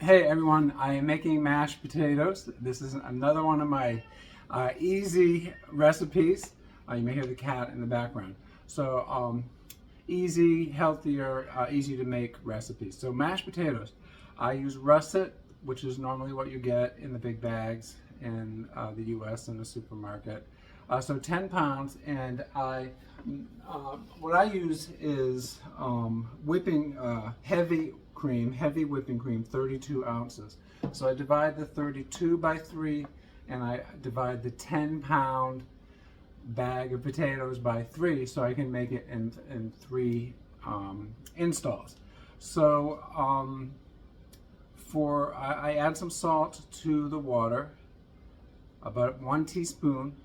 Hey everyone, I am making mashed potatoes. This is another one of my easy recipes. You may hear the cat in the background. So easy, healthier, easy to make recipes. So mashed potatoes. I use russet, which is normally what you get in the big bags in the US in the supermarket. So 10 pounds, and what I use is whipping heavy whipping cream, 32 ounces. So I divide the 32 by 3, and I divide the 10-pound bag of potatoes by 3, so I can make it in 3 installs. So I add some salt to the water, about 1 teaspoon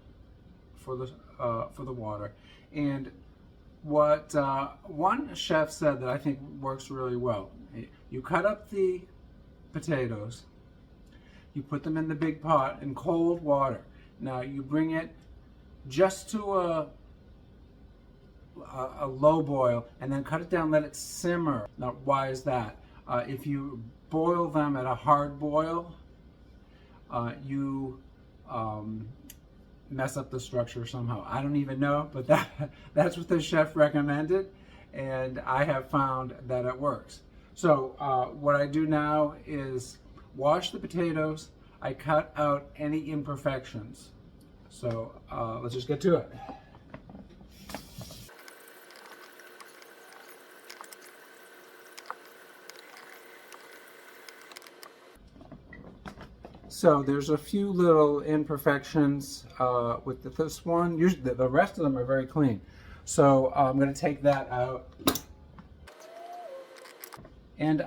for the water. And what one chef said that I think works really well: you cut up the potatoes, you put them in the big pot in cold water. Now you bring it just to a low boil, and then cut it down, let it simmer. Now why is that? If you boil them at a hard boil, you mess up the structure somehow. I don't even know, but that's what the chef recommended, and I have found that it works. So what I do now is wash the potatoes. I cut out any imperfections. So let's just get to it. So there's a few little imperfections with this one. Usually the rest of them are very clean. So I'm going to take that out. And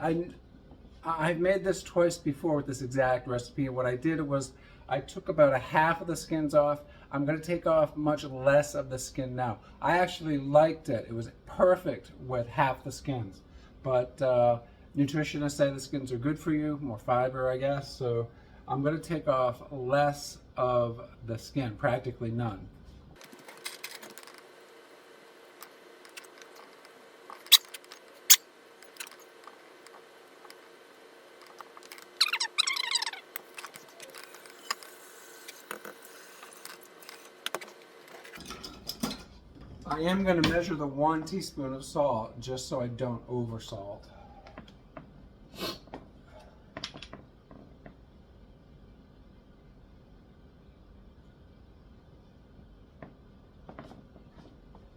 I've made this twice before with this exact recipe. What I did was I took about a half of the skins off. I'm going to take off much less of the skin now. I actually liked it. It was perfect with half the skins. But nutritionists say the skins are good for you, more fiber, I guess. So I'm going to take off less of the skin, practically none. I am going to measure the 1 teaspoon of salt just so I don't over salt.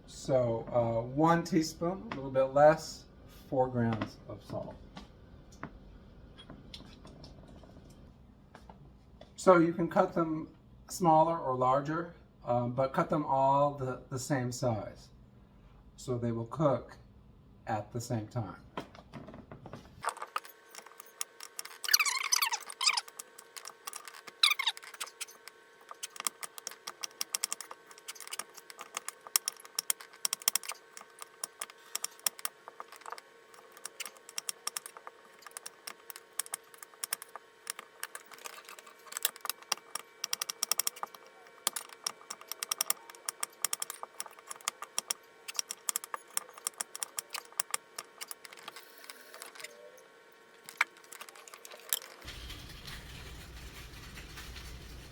So 1 teaspoon, a little bit less, 4 grams of salt. So you can cut them smaller or larger, but cut them all the same size, so they will cook at the same time.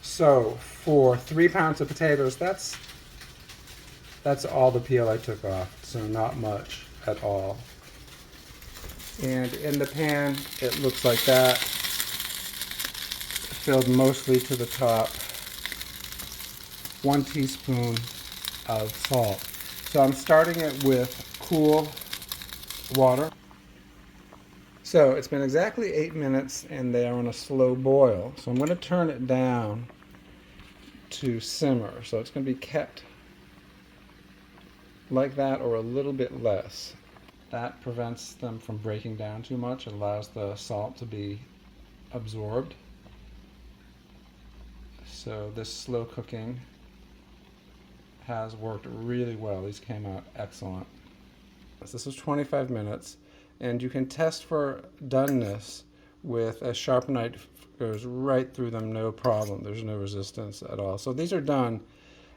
So for 3 pounds of potatoes, that's all the peel I took off, so not much at all. And in the pan, it looks like that, filled mostly to the top. 1 teaspoon of salt. So I'm starting it with cool water. So it's been exactly 8 minutes and they are on a slow boil. So I'm going to turn it down to simmer. So it's going to be kept like that or a little bit less. That prevents them from breaking down too much. It allows the salt to be absorbed. So this slow cooking has worked really well. These came out excellent. This is 25 minutes, and you can test for doneness with a sharp knife. Goes right through them, no problem. There's no resistance at all. So these are done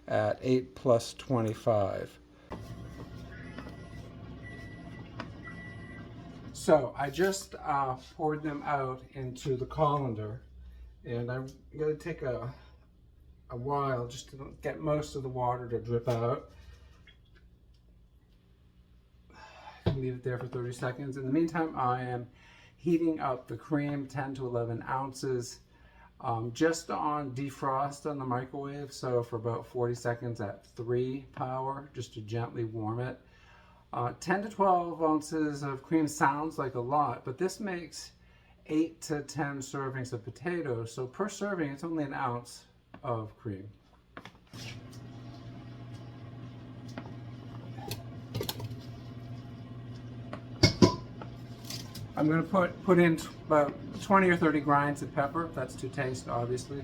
at 8 plus 25. So I just poured them out into the colander, and I'm going to take a while just to get most of the water to drip out. Leave it there for 30 seconds. In the meantime, I am heating up the cream, 10 to 11 ounces, just on defrost on the microwave. So for about 40 seconds at 3 power, just to gently warm it. 10 to 12 ounces of cream sounds like a lot, but this makes 8 to 10 servings of potatoes. So per serving, it's only an ounce of cream. I'm going to put in about 20 or 30 grinds of pepper. That's to taste, obviously.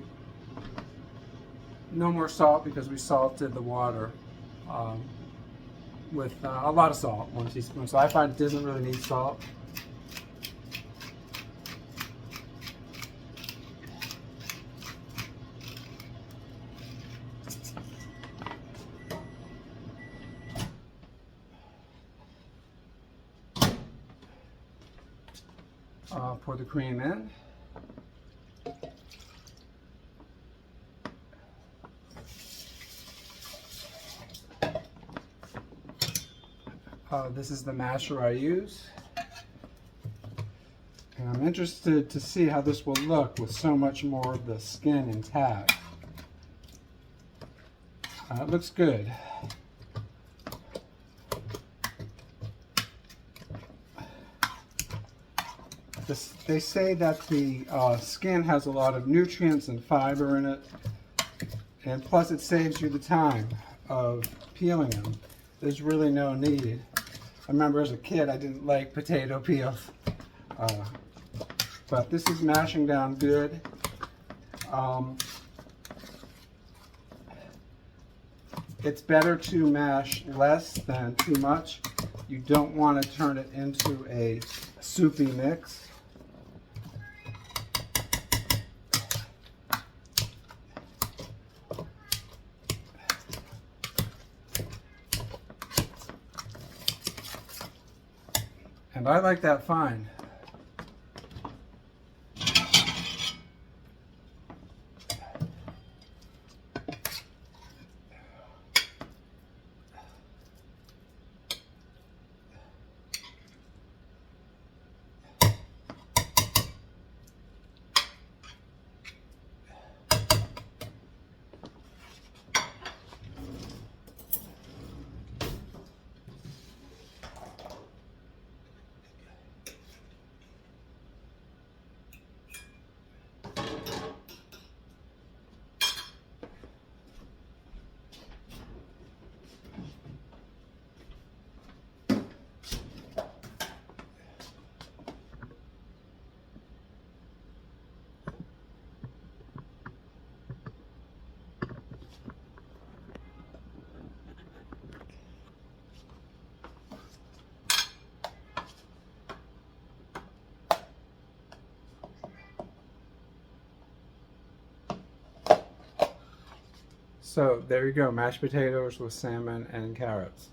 No more salt because we salted the water with a lot of salt, 1 teaspoon. So I find it doesn't really need salt. Pour the cream in. This is the masher I use. And I'm interested to see how this will look with so much more of the skin intact. It looks good. They say that the skin has a lot of nutrients and fiber in it, and plus it saves you the time of peeling them. There's really no need. I remember as a kid I didn't like potato peels, but this is mashing down good. It's better to mash less than too much. You don't want to turn it into a soupy mix. And I like that fine. So there you go, mashed potatoes with salmon and carrots.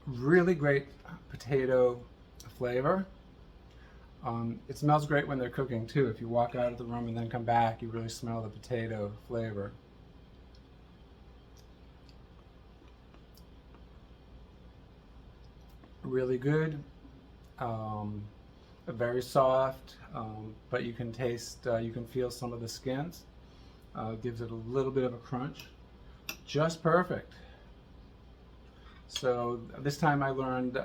Really great potato flavor. It smells great when they're cooking too. If you walk out of the room and then come back, you really smell the potato flavor. Really good, very soft, but you can taste, you can feel some of the skins. Gives it a little bit of a crunch. Just perfect. So this time I learned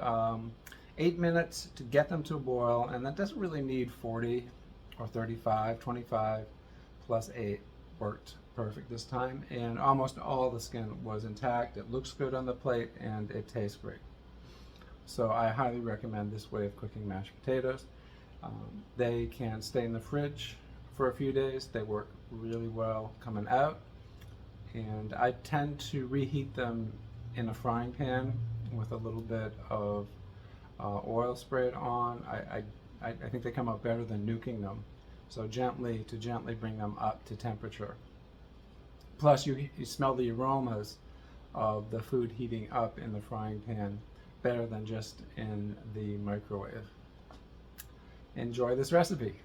8 minutes to get them to a boil, and that doesn't really need 40 or 35, 25 plus 8 worked perfect this time, and almost all the skin was intact. It looks good on the plate and it tastes great. So I highly recommend this way of cooking mashed potatoes. They can stay in the fridge for a few days. They work really well coming out. And I tend to reheat them in a frying pan with a little bit of oil sprayed on. I think they come out better than nuking them. So gently bring them up to temperature. Plus you smell the aromas of the food heating up in the frying pan better than just in the microwave. Enjoy this recipe.